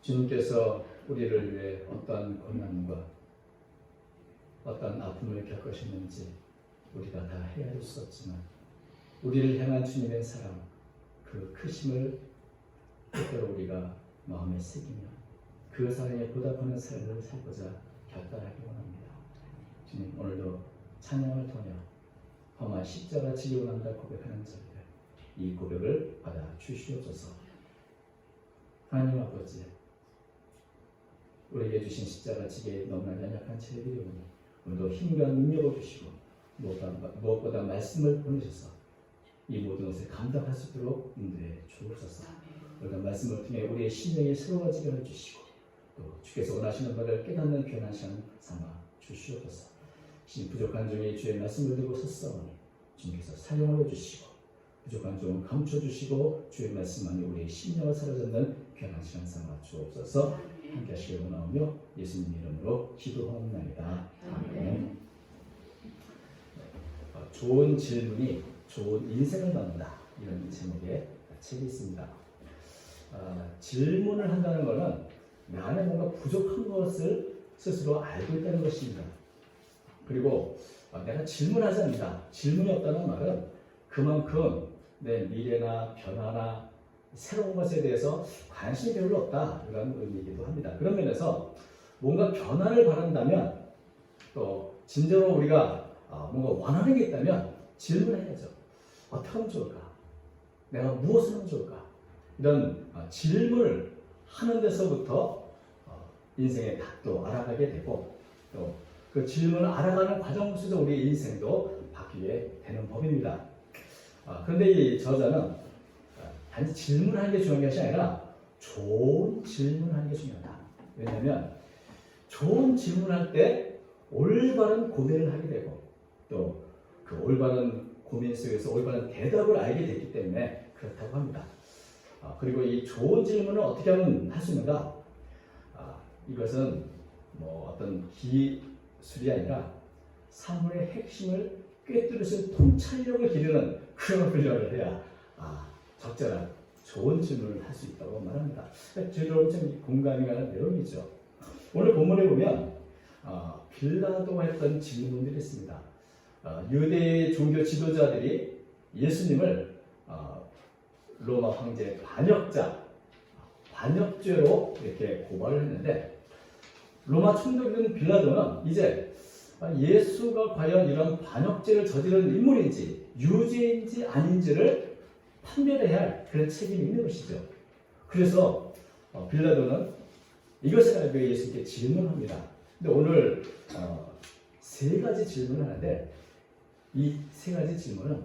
주님께서 우리를 위해 어떤 고난과 어떤 아픔을 겪으셨는지 우리가 다 헤아릴 수 없지만 우리를 향한 주님의 사랑, 그 크심을 뜻대로 우리가 마음에 새기며 그 사랑에 보답하는 삶을 살고자 결단하기 원합니다. 주님, 오늘도 찬양을 통해 험한 십자가 지기 원한다 고백하는 저희들, 이 고백을 받아 주시옵소서. 하나님 아버지, 우리에게 주신 십자가 지기에 너무나 연약한 저희들이 오니 오늘도 힘과 능력을 주시고 무엇보다 말씀을 보내셔서 이 모든 것을 감당할 수 있도록 인도해 주옵소서. 오늘 말씀을 통해 우리의 심령이 새로워지게 해주시고 또 주께서 원하시는 바를 깨닫는 귀한 시간 삼아 주시옵소서. 신 부족한 중에 주의 말씀을 들고 섰사오니 주님께서 사용을 해주시고 부족한 종은 감춰주시고 주의 말씀만이 우리의 심령을 사로잡는 귀한 시간 삼아 주옵소서. 함께 하시길 원하오며 예수님 이름으로 기도하옵나이다. 아멘. 좋은 질문이 좋은 인생을 만든다, 이런 제목의 책이 있습니다. 질문을 한다는 것은 나 안에 뭔가 부족한 것을 스스로 알고 있다는 것입니다. 그리고 내가 질문하지 않는다, 질문이 없다는 말은 그만큼 내 미래나 변화나 새로운 것에 대해서 관심이 별로 없다, 이런 의미이기도 합니다. 그런 면에서 뭔가 변화를 바란다면 또 진정으로 우리가 뭔가 원하는 게 있다면 질문해야죠. 어떻게 하면 좋을까? 내가 무엇을 하면 좋을까? 이런 질문을 하는 데서부터 인생의 답도 알아가게 되고 또 그 질문을 알아가는 과정 속에서 우리의 인생도 바뀌게 되는 법입니다. 그런데 이 저자는 단지 질문하는 게 중요한 것이 아니라 좋은 질문하는 게 중요하다. 왜냐하면 좋은 질문할 때 올바른 고민을 하게 되고 또 그 올바른 고민 속에서 올바른 대답을 알게 됐기 때문에 그렇다고 합니다. 그리고 이 좋은 질문을 어떻게 하면 할 수 있는가? 이것은 뭐 어떤 기술이 아니라 사물의 핵심을 꿰뚫으신 통찰력을 기르는 그런 훈련을 해야 적절한 좋은 질문을 할 수 있다고 말합니다. 저도 좀 공감이 가는 내용이죠. 오늘 본문에 보면 빌라도가 했던 질문들이 있습니다. 유대 종교 지도자들이 예수님을 로마 황제 반역죄로 이렇게 고발을 했는데 로마 총독인 빌라도는 이제 예수가 과연 이런 반역죄를 저지른 인물인지 유죄인지 아닌지를 판별해야 할 그런 책임이 있는 것이죠. 그래서 빌라도는 이것을 알고 예수님께 질문합니다. 근데 오늘 세 가지 질문을 하는데 이 세 가지 질문은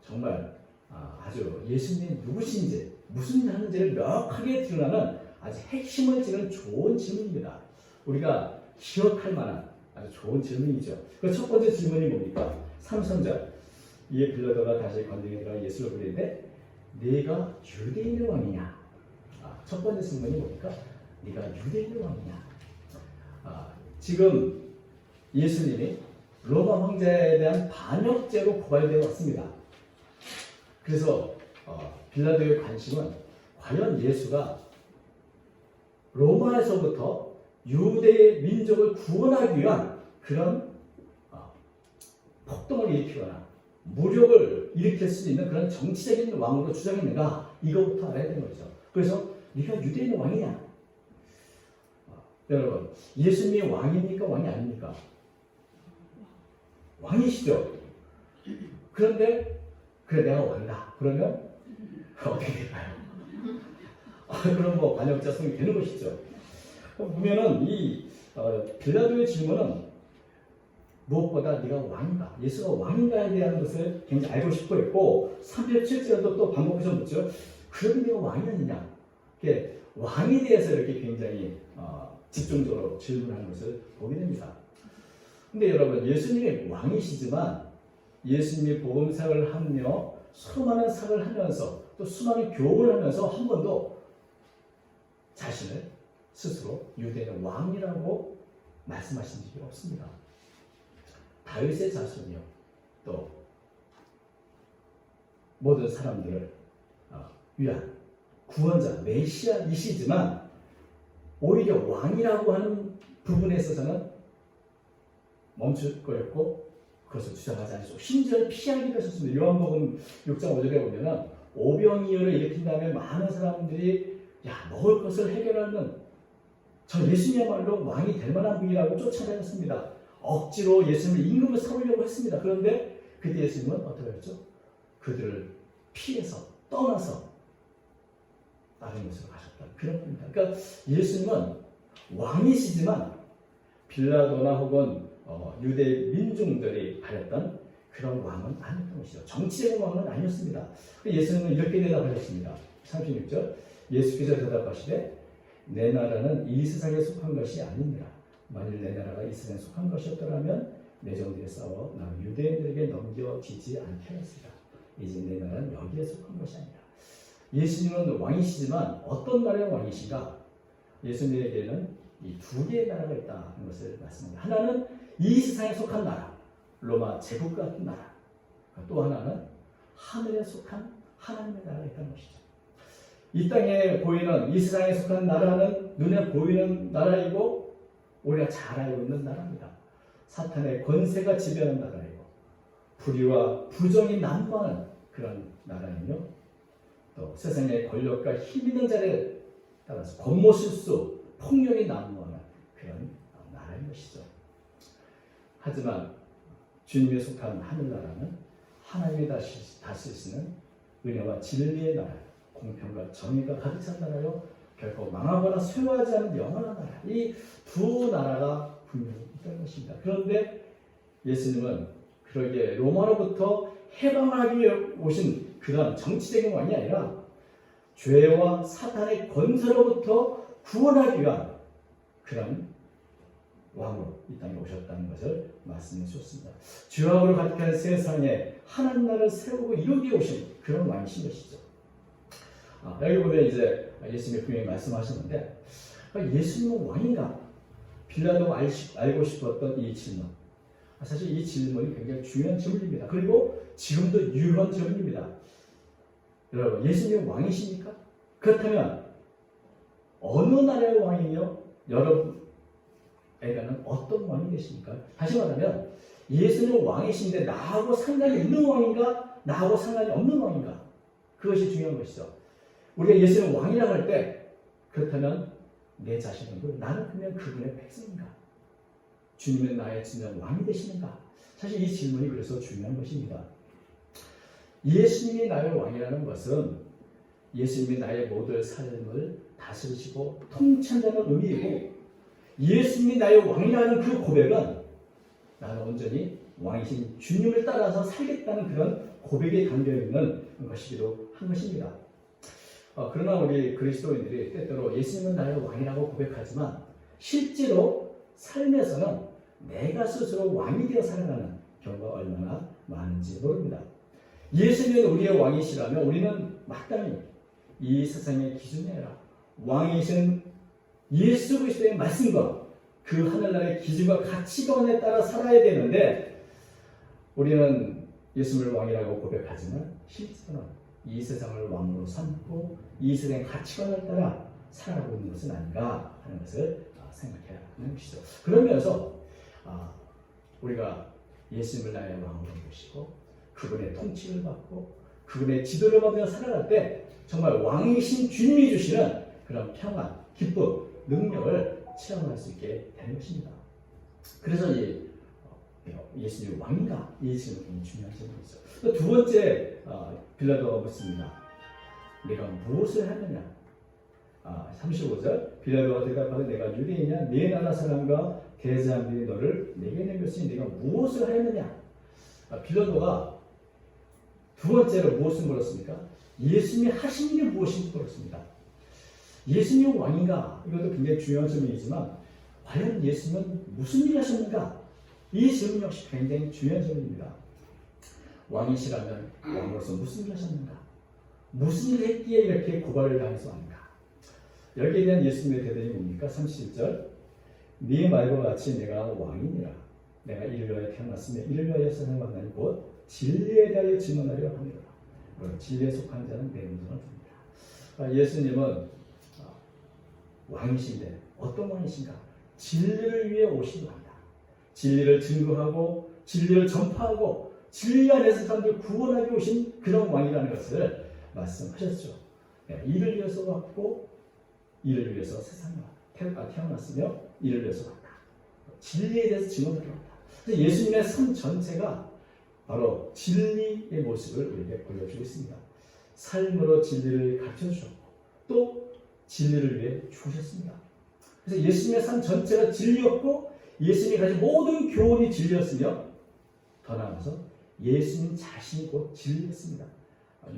정말 아주 예수님이 누구신지 무슨 일 하는지를 명확하게 드러나는 아주 핵심을 지는 좋은 질문입니다. 우리가 기억할 만한 아주 좋은 질문이죠. 그 첫 번째 질문이 뭡니까? 3절 이에 빌라도가 다시 관중에 들어가 예수를 부르는데 네가 유대인의 왕이냐? 첫 번째 질문이 뭡니까? 네가 유대인의 왕이냐? 지금 예수님이 로마 황제에 대한 반역죄로 고발되어 왔습니다. 그래서 빌라도의 관심은 과연 예수가 로마에서부터 유대의 민족을 구원하기 위한 그런 폭동을 일으키거나 무력을 일으킬 수 있는 그런 정치적인 왕으로 주장했는가, 이거부터 알아야 되는 거죠. 그래서 네가 유대인의 왕이냐? 여러분, 예수님이 왕입니까? 왕이 아닙니까? 왕이시죠. 그런데 그래 내가 왕이다. 그러면 어떻게 될까요? 그럼 뭐 반역자 성이 되는 것이죠. 보면은 이 빌라도의 질문은 무엇보다 네가 왕인가, 예수가 왕인가에 대한 것을 굉장히 알고 싶어 했고 3절 7절에도 또 반복해서 묻죠. 그럼 네가 왕이 아니냐? 이렇게 왕에 대해서 이렇게 굉장히 집중적으로 질문하는 것을 보게 됩니다. 근데 여러분, 예수님이 왕이시지만 예수님이 복음사를 하며 수많은 사역을 하면서 또 수많은 교훈을 하면서 한 번도 자신을 스스로 유대의 왕이라고 말씀하신 적이 없습니다. 다윗의 자손이요 또 모든 사람들을 위한 구원자 메시아이시지만 오히려 왕이라고 하는 부분에 있어서는 멈칫거렸고 그것을 주장하지 않으시고 심지어 피하기도 하셨습니다. 요한복음 6장 5절에 보면은 오병이어를 일으킨 다음에 많은 사람들이 먹을 것을 해결하는 저 예수님이야말로 왕이 될 만한 분이라고 쫓아다녔습니다. 억지로 예수님을 임금을 삼으려고 했습니다. 그런데 그때 예수님은 어떻게 했죠? 그들을 피해서 떠나서 다른 곳으로 가셨다. 그런 겁니다. 그러니까 예수님은 왕이시지만 빌라도나 혹은 유대 민중들이 가렸던 그런 왕은 아니었던 것이죠. 정치적인 왕은 아니었습니다. 예수님은 이렇게 대답하셨습니다. 36절 예수께서 대답하시되 내 나라는 이 세상에 속한 것이 아니니라. 만일 내 나라가 이 세상에 속한 것이었더라면 내 종들이 싸워 나 유대인들에게 넘겨지지 않게 하였으리라. 이제 내 나라는 여기에 속한 것이 아니라. 예수님은 왕이시지만 어떤 나라의 왕이신가? 예수님에게는 이 두 개의 나라가 있다는 것을 말씀합니다. 하나는 이 세상에 속한 나라, 로마 제국 같은 나라. 또 하나는 하늘에 속한 하나님의 나라가 있다는 것이죠. 이 땅에 보이는 이 세상에 속한 나라는 눈에 보이는 나라이고 우리가 잘 알고 있는 나라입니다. 사탄의 권세가 지배하는 나라이고 불의와 부정이 난무하는 그런 나라이며 또 세상의 권력과 힘 있는 자를 따라서 권모실수, 폭력이 난무하는 그런 나라인 것이죠. 하지만 주님에 속한 하늘나라는 하나님이 다스리시는 은혜와 진리의 나라, 공평과 정의가 가득 찬 나라요 결코 망하거나 쇠하지 않는 영원한 나라. 이 두 나라가 분명히 있다는 것입니다. 그런데 예수님은 그러게 로마로부터 해방하기 위해 오신 그런 정치적인 왕이 아니라 죄와 사탄의 권세로부터 구원하기 위한 그런 왕으로 이 땅에 오셨다는 것을 말씀해 주셨습니다. 죄악으로 가득한 세상에 하나님 나라를 세우고 이루기 오신 그런 왕이신 것이죠. 여기 보면 이제 예수님이 분명히 말씀하셨는데 예수님은 왕인가? 빌라도가 알고 싶었던 이 질문. 사실 이 질문이 굉장히 중요한 질문입니다. 그리고 지금도 유효한 질문입니다. 여러분, 예수님은 왕이십니까? 그렇다면 어느 나라의 왕이며 여러분에게는 어떤 왕이 되십니까? 다시 말하면 예수님은 왕이신데 나하고 상관이 있는 왕인가? 나하고 상관이 없는 왕인가? 그것이 중요한 것이죠. 우리가 예수님 왕이라고 할 때 그렇다면 내 자신은 나는 그냥 그분의 백성인가? 주님은 나의 진정 왕이 되시는가? 사실 이 질문이 그래서 중요한 것입니다. 예수님이 나의 왕이라는 것은 예수님이 나의 모든 삶을 다스리시고 통치한다는 의미이고 예수님이 나의 왕이라는 그 고백은 나는 온전히 왕이신 주님을 따라서 살겠다는 그런 고백에 담겨있는 것이기도 한 것입니다. 그러나 우리 그리스도인들이 때때로 예수님은 나의 왕이라고 고백하지만 실제로 삶에서는 내가 스스로 왕이 되어 살아가는 경우가 얼마나 많은지 모릅니다. 예수님은 우리의 왕이시라면 우리는 마땅히 이 세상의 기준이 아니라 왕이신 예수 그리스도의 말씀과 그 하늘나라의 기준과 가치관에 따라 살아야 되는데 우리는 예수님을 왕이라고 고백하지만 실제로는 이 세상을 왕으로 삼고 이 세상의 가치관을 따라 살아가고 있는 것은 아닌가 하는 것을 생각해야 하는 것이죠. 그러면서 우리가 예수님을 나의 왕으로 모시고 그분의 통치를 받고 그분의 지도를 받으며 살아갈 때 정말 왕이신 주님이 주시는 그런 평안, 기쁨, 능력을 체험할 수 있게 되는 것입니다. 그래서 예수님이 왕인가? 이 질문이 중요한 질문이죠. 두 번째 빌라도가 묻습니다. 내가 무엇을 하느냐? 35절 빌라도가 대답하되 내가 유대인이냐? 네 나라 사람과 대제사장들이 너를 내게 내겼으니 네가 무엇을 하였느냐? 빌라도가 두 번째로 무엇을 물었습니까? 예수님이 하신 일이 무엇인지 물었습니다. 예수님이 왕인가? 이것도 굉장히 중요한 질문이지만 과연 예수님은 무슨 일을 하셨는가? 이 질문 역시 굉장히 중요한 질문입니다. 왕이시라면 왕으로서 무슨 일을 하셨는가? 무슨 일을 했기에 이렇게 고발을 당해서 왔는가? 여기에 대한 예수님의 대답이 뭡니까? 31절 네 말과 같이 내가 왕이니라. 내가 이를 위하여 태어났으며 이를 위하여 세상을 만나니 곧 진리에 대하여 증언하려 함이로라. 진리에 속한 자는 내 음성을 듭니다. 예수님은 왕이신데 어떤 왕이신가? 진리를 위해 오신 왕이다. 진리를 증거하고 진리를 전파하고 진리 안에서 사람들 구원하게 오신 그런 왕이라는 것을 말씀하셨죠. 이를 위해서 왔고 이를 위해서 세상에 태어났으며 이를 위해서 왔다. 진리에 대해서 증언을 했다. 그래서 예수님의 삶 전체가 바로 진리의 모습을 우리에게 보여주고 있습니다. 삶으로 진리를 가르쳐주셨고 또 진리를 위해 죽으셨습니다. 그래서 예수님의 삶 전체가 진리였고 예수님이 가진 모든 교훈이 진리였으며 더 나아가서 예수님 자신이 곧 진리였습니다.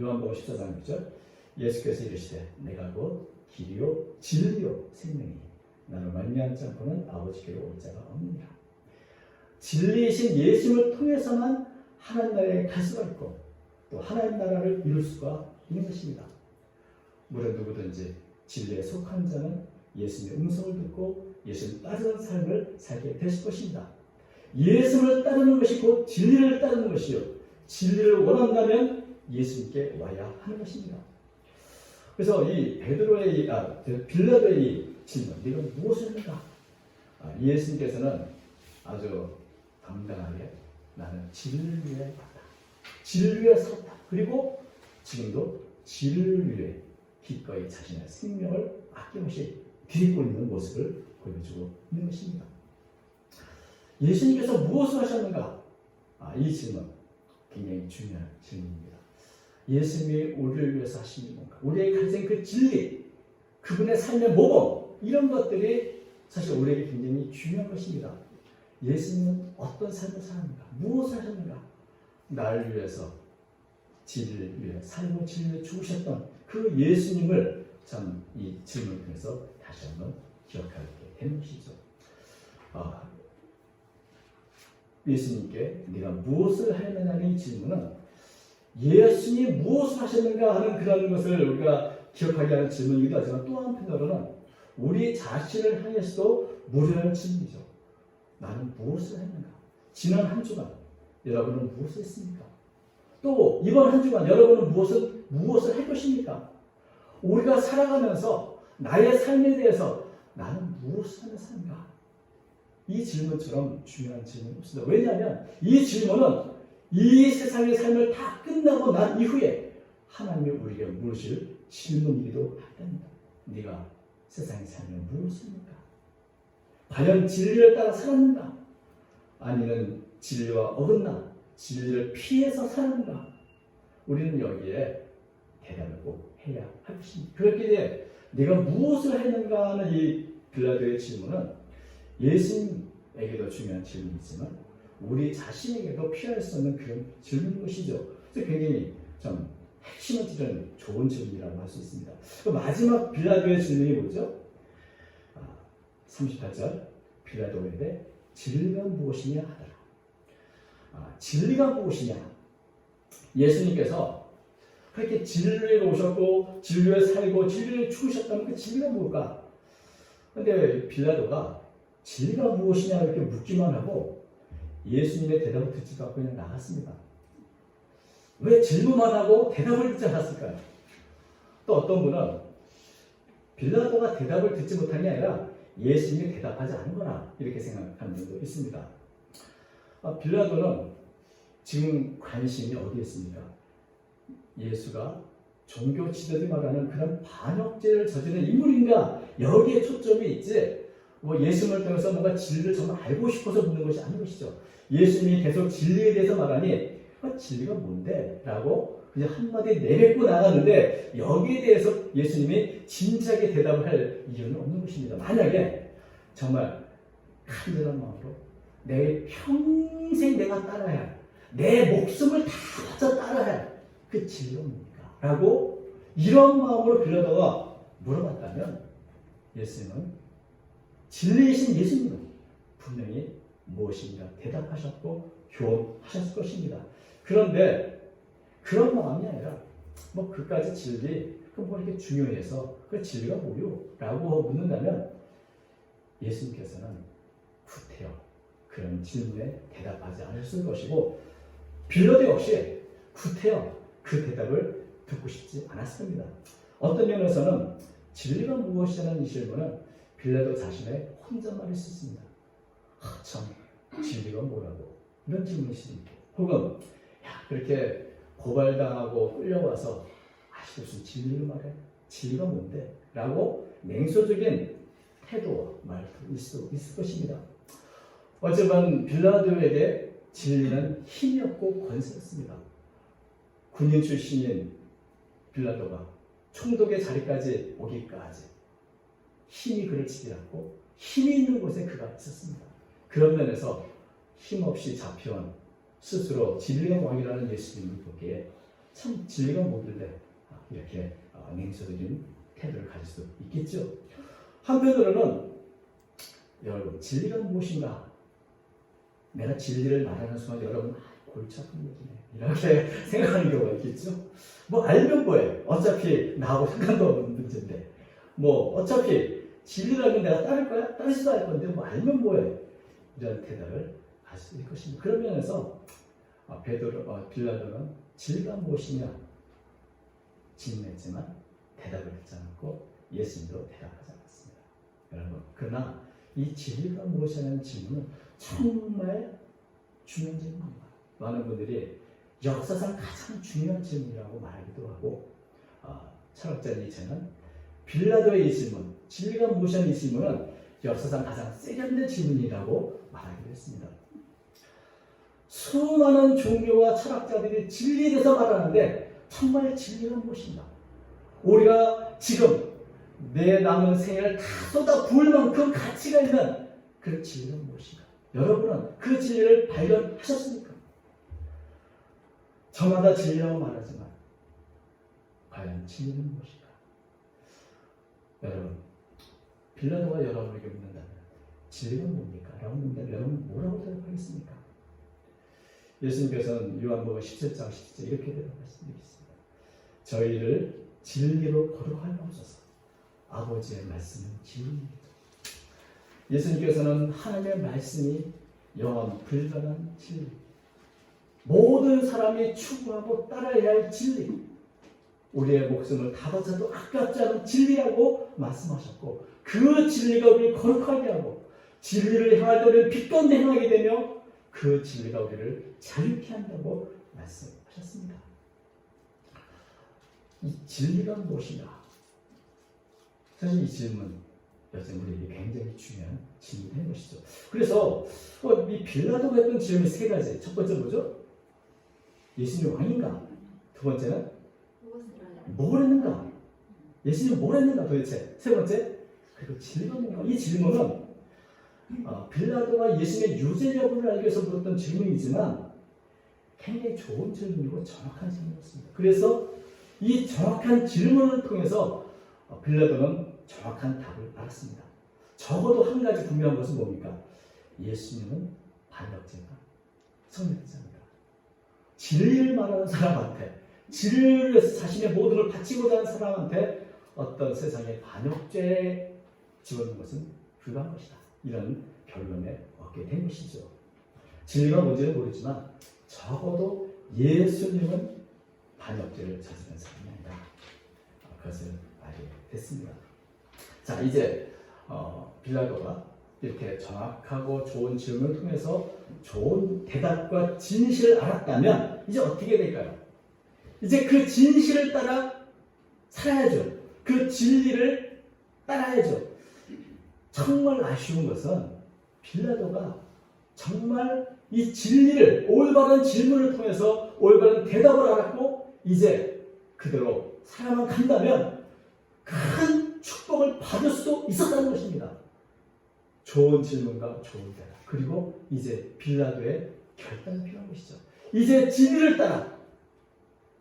요한복음 14장 6절 예수께서 이르시되 내가 곧 길이요 진리요 생명이니 나를 말미암지 않고는 아버지께로 올 자가 없느니라. 진리이신 예수님을 통해서만 하나님 나라에 갈 수가 있고 또 하나님 나라를 이룰 수가 있는 것입니다. 무릇 누구든지 진리에 속한 자는 예수님의 음성을 듣고 예수님 따르는 삶을 살게 되실 것입니다. 예수를 따르는 것이 곧 진리를 따르는 것이요 진리를 원한다면 예수님께 와야 하는 것입니다. 그래서 이 빌라도의 질문, 네가 무엇을 했는가? 예수님께서는 아주 당당하게 나는 진리를 위해 왔다. 진리를 위해 섰다. 그리고 지금도 진리를 위해 기꺼이 자신의 생명을 아낌없이 드리고 있는 모습을 보여주고 있는 것입니다. 예수님께서 무엇을 하셨는가? 이 질문 굉장히 중요한 질문입니다. 예수님이 우리를 위해서 하신 뭔가, 우리에게 가진 그 진리, 그분의 삶의 모범, 이런 것들이 사실 우리에게 굉장히 중요한 것입니다. 예수님은 어떤 삶을 사는가? 무엇을 하셨는가? 나를 위해서 진리를 위해 살고 진리를 죽으셨던 그 예수님을 참 이 질문을 통해서 다시 한번 기억하게 되는 것이죠. 예수님께 네가 무엇을 하였느냐는 이 질문은 예수님이 무엇을 하셨는가 하는 그런 것을 우리가 기억하게 하는 질문이기도 하지만 또 한편으로는 우리 자신을 향해서도 물으라는 질문이죠. 나는 무엇을 했는가? 지난 한 주간 여러분은 무엇을 했습니까? 또 이번 한 주간 여러분은 무엇을 할 것입니까? 우리가 살아가면서 나의 삶에 대해서 나는 무엇을 하는 삶인가? 이 질문처럼 중요한 질문이 없습니다. 왜냐하면 이 질문은 이 세상의 삶을 다 끝나고 난 이후에 하나님이 우리에게 물으실 질문이기도 합니다. 네가 세상의 삶을 무엇을 했는가? 과연 진리를 따라 살았는가? 아니면 진리와 어긋나 진리를 피해서 살았는가? 우리는 여기에 대답을 꼭 해야 할 것입니다. 그렇기에 네가 무엇을 했는가 하는 이 빌라도의 질문은 예수님에게도 중요한 질문이지만 우리 자신에게도 피할 수 없는 그런 질문인 것이죠. 그래서 굉장히 좀 핵심을 찌르는 좋은 질문이라고 할 수 있습니다. 마지막 빌라도의 질문이 뭐죠? 38절 빌라도에게 진리가 무엇이냐 하더라. 진리가 무엇이냐? 예수님께서 그렇게 진리를 오셨고 진리를 살고 진리를 죽으셨다면 그 진리가 뭘까? 그런데 빌라도가 진리가 무엇이냐 이렇게 묻기만 하고 예수님의 대답을 듣지도 않고 그냥 나갔습니다. 왜 질문만 하고 대답을 듣지 않았을까요? 또 어떤 분은 빌라도가 대답을 듣지 못한 게 아니라 예수님이 대답하지 않은 거나 이렇게 생각하는 분도 있습니다. 빌라도는 지금 관심이 어디에 있습니까? 예수가 종교 지도자들이 말하는 그런 반역죄를 저지른 인물인가? 여기에 초점이 있지. 예수님을 통해서 뭔가 진리를 정말 알고 싶어서 묻는 것이 아닌 것이죠. 예수님이 계속 진리에 대해서 말하니 진리가 뭔데? 라고 그냥 한마디 내뱉고 나갔는데 여기에 대해서 예수님이 진지하게 대답을 할 이유는 없는 것입니다. 만약에 정말 간절한 마음으로 내 평생 내가 따라야 할, 내 목숨을 다 바쳐 따라야 할 그 진리가 뭡니까? 라고 이런 마음으로 빌라도가 물어봤다면 예수님은 진리이신 예수님은 분명히 무엇인가 대답하셨고 교훈하셨을 것입니다. 그런데 그런 마음이 아니라 그까지 진리 이렇게 중요해서 그 진리가 뭐요? 라고 묻는다면 예수님께서는 구태여 그런 질문에 대답하지 않으실 것이고 빌라도 역시 구태여 그 대답을 듣고 싶지 않았을 겁니다. 어떤 면에서는 진리가 무엇이냐는 이 질문은 빌라도 자신의 혼잣말일 수 있습니다. 참 진리가 뭐라고 이런 질문일 수도 있고, 혹은 야 그렇게 고발당하고 끌려와서 아직 무슨 진리를 말해? 진리가 뭔데? 라고 냉소적인 태도와 말투일 수 있을 것입니다. 어쩌면 빌라도에게 진리는 힘이었고 권세였습니다. 군인 출신인 빌라도가 총독의 자리까지 오기까지 힘이 그를 지배했고 힘이 있는 곳에 그가 있었습니다. 그런 면에서 힘없이 잡혀온 스스로 진리의 왕이라는 예수님을 보기에 참 진리가 뭐길래 이렇게 냉소적인 태도를 가질 수 있겠죠. 한편으로는 여러분 진리가 무엇인가? 내가 진리를 말하는 순간 여러분 골치 아픈 얘기네 이렇게 생각하는 경우가 있겠죠. 뭐 알면 뭐해? 어차피 나하고 상관도 없는 문제인데 뭐 어차피 진리라면 내가 따를 거야? 따르지도 않을 건데 뭐 알면 뭐해? 이런 대답을 할 수 있을 것입니다. 그런 면에서 빌라도는 진리가 무엇이냐 질문했지만 대답을 하지 않았고 예수님도 대답하지 않았습니다. 여러분, 그러나 이 진리가 무엇이냐는 질문은 정말 중요한 질문입니다. 많은 분들이 역사상 가장 중요한 질문이라고 말하기도 하고, 철학자 니체는 빌라도의 이 질문, 진리가 무엇이냐는 이 질문은 역사상 가장 세련된 질문이라고 말하기도 했습니다. 수많은 종교와 철학자들이 진리에 대해서 말하는데 정말 진리가 무엇인가? 우리가 지금 내 남은 생애를 다 쏟아 부을 만큼 가치가 있는 그 진리가 무엇인가? 여러분은 그 진리를 발견하셨습니까? 저마다 진리라고 말하지만 과연 진리는 무엇인가? 여러분, 빌라도가 여러분에게 묻는다면 진리가 뭡니까? 라고 묻는다면 여러분 뭐라고 대답하겠습니까? 예수님께서는 요한복음 17장 17절 이렇게 대답하셨습니다. 저희를 진리로 거룩하게 하소서. 아버지의 말씀은 진리입니다. 예수님께서는 하나님의 말씀이 영원 불변한 진리, 모든 사람이 추구하고 따라야 할 진리, 우리의 목숨을 다 바쳐도 아깝지 않은 진리라고 말씀하셨고, 그 진리가 우리를 거룩하게 하고 진리를 향할 때 우리를 빛 가운데 행하게 되며 그 진리가 우리를 자유케 한다고 말씀하셨습니다. 이 진리가 무엇인가? 사실 이 질문 여전히 우리에게 굉장히 중요한 질문인 것이죠. 그래서 이 빌라도가 했던 질문이 세 가지. 첫 번째 뭐죠? 예수님 왕인가? 두 번째는 뭘 했는가? 예수님 뭘 했는가 도대체? 세 번째, 그리고 진리가 뭔가? 이 질문은 빌라도가 예수님의 유죄 여부를 알기 위해서 물었던 질문이지만 굉장히 좋은 질문이고 정확한 질문이었습니다. 그래서 이 정확한 질문을 통해서 빌라도는 정확한 답을 알았습니다. 적어도 한 가지 분명한 것은 뭡니까? 예수님은 반역죄가 성립자입니다. 진리를 말하는 사람한테, 진리를 위해서 자신의 모든 걸 바치고자 하는 사람한테 어떤 세상의 반역죄에 집어넣는 것은 불가한 것이다. 이런 결론에 얻게 된 것이죠. 진리가 뭔지는 모르지만 적어도 예수님은 반역죄를 저지른 사람이 아니다. 그것을 알게 됐습니다. 자, 이제 빌라도가 이렇게 정확하고 좋은 질문을 통해서 좋은 대답과 진실을 알았다면 이제 어떻게 될까요? 이제 그 진실을 따라 살아야죠. 그 진리를 따라야죠. 정말 아쉬운 것은 빌라도가 정말 이 진리를, 올바른 질문을 통해서 올바른 대답을 알았고 이제 그대로 살아만 간다면 큰 축복을 받을 수도 있었다는 것입니다. 좋은 질문과 좋은 대답, 그리고 이제 빌라도의 결단이 필요한 것이죠. 이제 진리를 따라,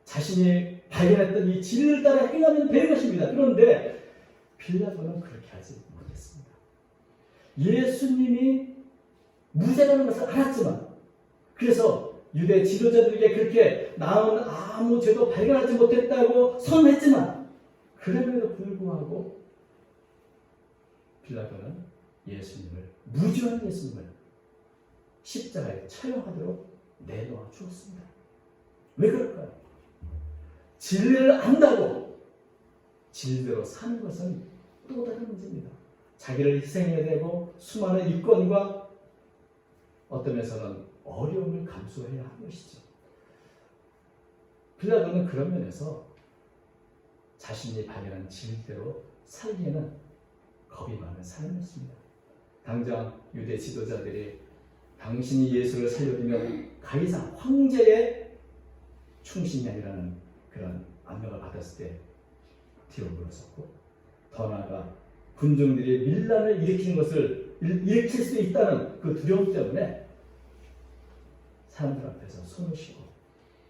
자신이 발견했던 이 진리를 따라 행하면 되는 것입니다. 그런데 빌라도는 그렇게 하지 못했습니다. 예수님이 무죄라는 것을 알았지만, 그래서 유대 지도자들에게 그렇게 나은 아무 죄도 발견하지 못했다고 선언했지만, 그럼에도 불구하고 빌라도는 예수님을, 무죄한 예수님을 십자가에 처형하도록 내놓아 주었습니다. 왜 그럴까요? 진리를 안다고 진리대로 사는 것은 또 다른 문제입니다. 자기를 희생해야 되고 수많은 이권과 어떤 면에서는 어려움을 감수해야 하는 것이죠. 빌라도는 그런 면에서 자신이 발견한 진리대로 살기에는 겁이 많은 사람이었습니다. 당장 유대 지도자들이 당신이 예수를 살려두면 가이사 황제의 충신이 아니라는 그런 압력을 받았을 때 뒤로 물러섰고, 더 나아가 군중들이 밀란을 일으키는 것을 일으킬 수 있다는 그 두려움 때문에 사람들 앞에서 손을 쉬고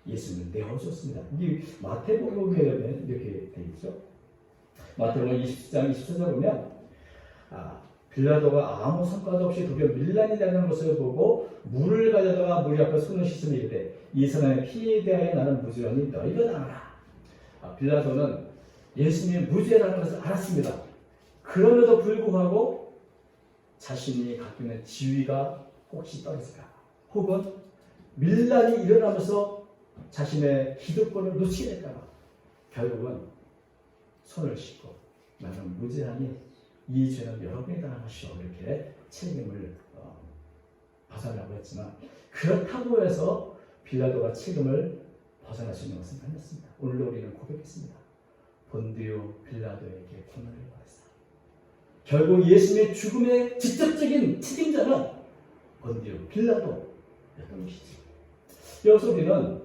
예수님을 내어줬습니다. 이게 마태복음에 보면 이렇게 되어 있죠. 마태복음 20장 24절 보면 빌라도가 아무 성과도 없이 도리어 밀란이 되는 것을 보고 물을 가져다가 무리 앞에 손을 씻으며 이르되 이 사람의 피에 대하여 나는 무죄하니 너희가 당하라. 빌라도는 예수님이 무죄라는 것을 알았습니다. 그럼에도 불구하고 자신이 갖고 있는 지위가 혹시 떨어질까, 혹은 밀란이 일어나면서 자신의 기득권을 놓치게 될까 봐 결국은 손을 씻고 나는 무죄하니 이 죄는 여러분이 당한 것이오, 이렇게 책임을 벗어나고 했지만, 그렇다고 해서 빌라도가 책임을 벗어날 수 있는 것은 아니었습니다. 오늘 우리는 고백했습니다. 본디오 빌라도에게 고난을 받았다. 결국 예수님의 죽음의 직접적인 책임자는 본디오 빌라도였던 것이죠. 여기서 우리는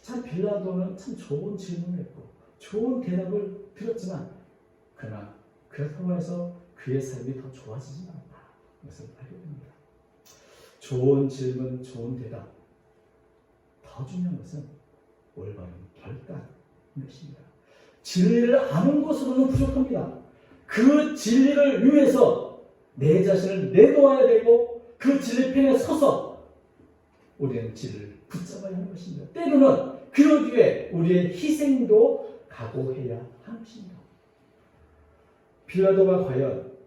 참 빌라도는 참 좋은 질문을 했고 좋은 대답을 들었지만, 그러나 그렇다고 해서 그의 삶이 더 좋아지지 않았다. 이것을 알게 됩니다. 좋은 질문, 좋은 대답, 더 중요한 것은 올바른 결단인 것입니다. 진리를 아는 것으로는 부족합니다. 그 진리를 위해서 내 자신을 내놓아야 되고 그 진리 편에 서서 우리는 진리를 붙잡아야 하는 것입니다. 때로는 그러기 위해 우리의 희생도 각오해야 하는 것입니다. 빌라도가 과연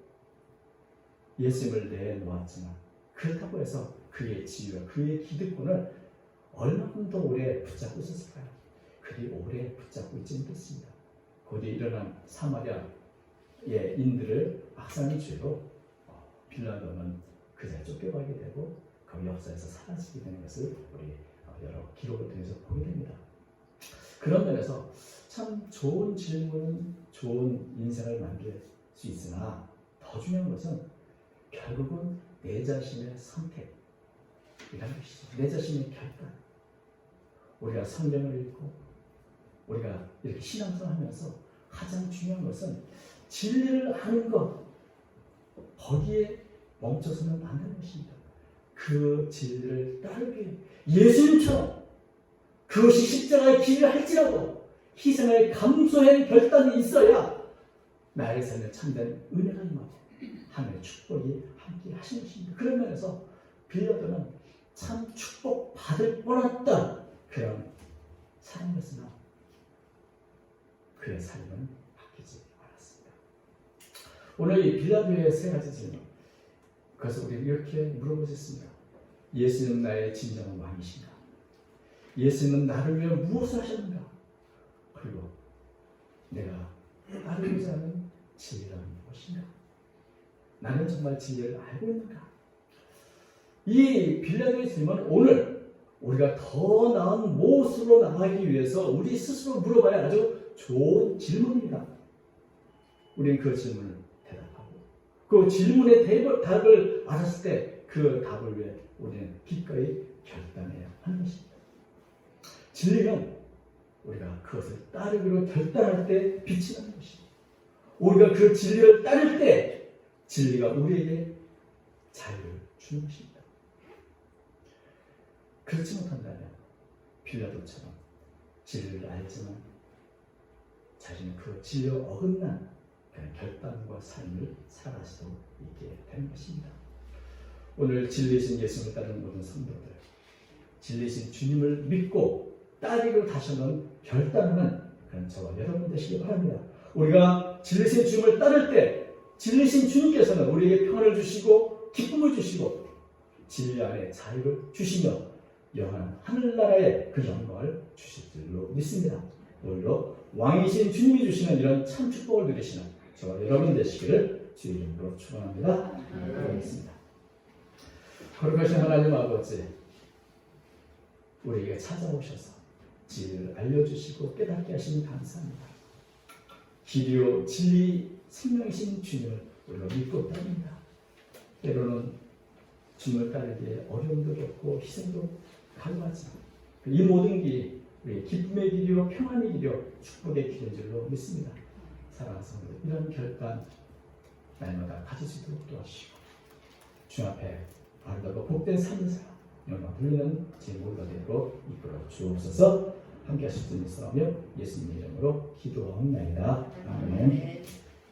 예수님을 내놓았지만 그렇다고 해서 그의 지위와 그의 기득권을 얼마큼 더 오래 붙잡고 있었을까요? 그리 오래 붙잡고 있지 못했습니다. 곧 일어난 사마리아의 인들을 악사한 죄로 빌라도는 그 자리에 쫓겨가게 되고 그 역사에서 사라지게 되는 것을 우리 여러 기록을 통해서 보게 됩니다. 그런 면에서 참 좋은 질문은 좋은 인생을 만들 수 있으나 더 중요한 것은 결국은 내 자신의 선택이라는 것이죠. 내 자신의 결단. 우리가 성경을 읽고 우리가 이렇게 신앙생활 하면서 가장 중요한 것은 진리를 아는 것, 거기에 멈춰서는 안 되는 것입니다. 그 진리를 따르기 예수님처럼 그것이 십자가의 길을 할지라도 희생을 감수할 결단이 있어야 나의 삶에 참된 은혜가 임하고 하나님의 축복이 함께 하시는 것입니다. 그런 면에서 빌라도는 참 축복받을 뻔했던 그런 사람이었으나 그의 삶은 바뀌지 않았습니다. 오늘 이 빌라도의 세 가지 질문, 그래서 우리 이렇게 물어보셨습니다. 예수님은 나의 진정한 왕이신가? 예수님은 나를 위해 무엇을 하셨는가? 그리고 내가 따르고자 하는 진리란 무엇인가? 나는 정말 진리를 알고 있는가? 이 빌라도의 질문은 오늘 우리가 더 나은 모습으로 나가기 위해서 우리 스스로 물어봐야 아주 좋은 질문입니다. 우리는 그 질문을 대답하고 그 질문의 답을 알았을 때 그 답을 위해 우리는 기꺼이 결단해야 하는 것입니다. 진리는 우리가 그것을 따르기로 결단할 때 빛이 나는 것입니다. 우리가 그 진리를 따를 때 진리가 우리에게 자유를 주는 것입니다. 그렇지 못한다면 빌라도처럼 진리를 알지만 자신은 그 진리에 어긋난 그런 결단과 삶을 살아갈 수도 있게 되는 것입니다. 오늘 진리이신 예수님을 따르는 모든 성도들, 진리이신 주님을 믿고 따르기로 다시 한번 결단하는 그런 저와 여러분 되시기 바랍니다. 우리가 진리이신 주님을 따를 때 진리이신 주님께서는 우리에게 평안을 주시고 기쁨을 주시고 진리 안에 자유를 주시며 영원한 하늘나라의 그 영광을 주실 줄로 믿습니다. 오늘도 왕이신 주님이 주시는 이런 참 축복을 누리시는 저와 여러분 되시기를 주의 이름으로 축원합니다. 기도하겠습니다. 거룩하신 하나님 아버지, 우리에게 찾아오셔서 진리를 알려주시고 깨닫게 하시니 감사합니다. 길이요 진리 생명이신 주님을 우리가 믿고 따릅니다. 때로는 주님을 따르기에 어려움도 겪고 희생도 가능하지만 이 모든 길이 우리의 기쁨의 길이요 평안의 길이요 축복의 길인 줄로 믿습니다. 사랑하는 성도 이런 결단 날마다 가질 수 있도록 도와주시고 주 앞에 아름다고 복된 삶을 살아 영광 돌리는 제 모두가 되도록 이끌어 주옵소서. 함께 하실 수 있는 사람이요 예수님의 이름으로 기도하옵나이다. 아멘.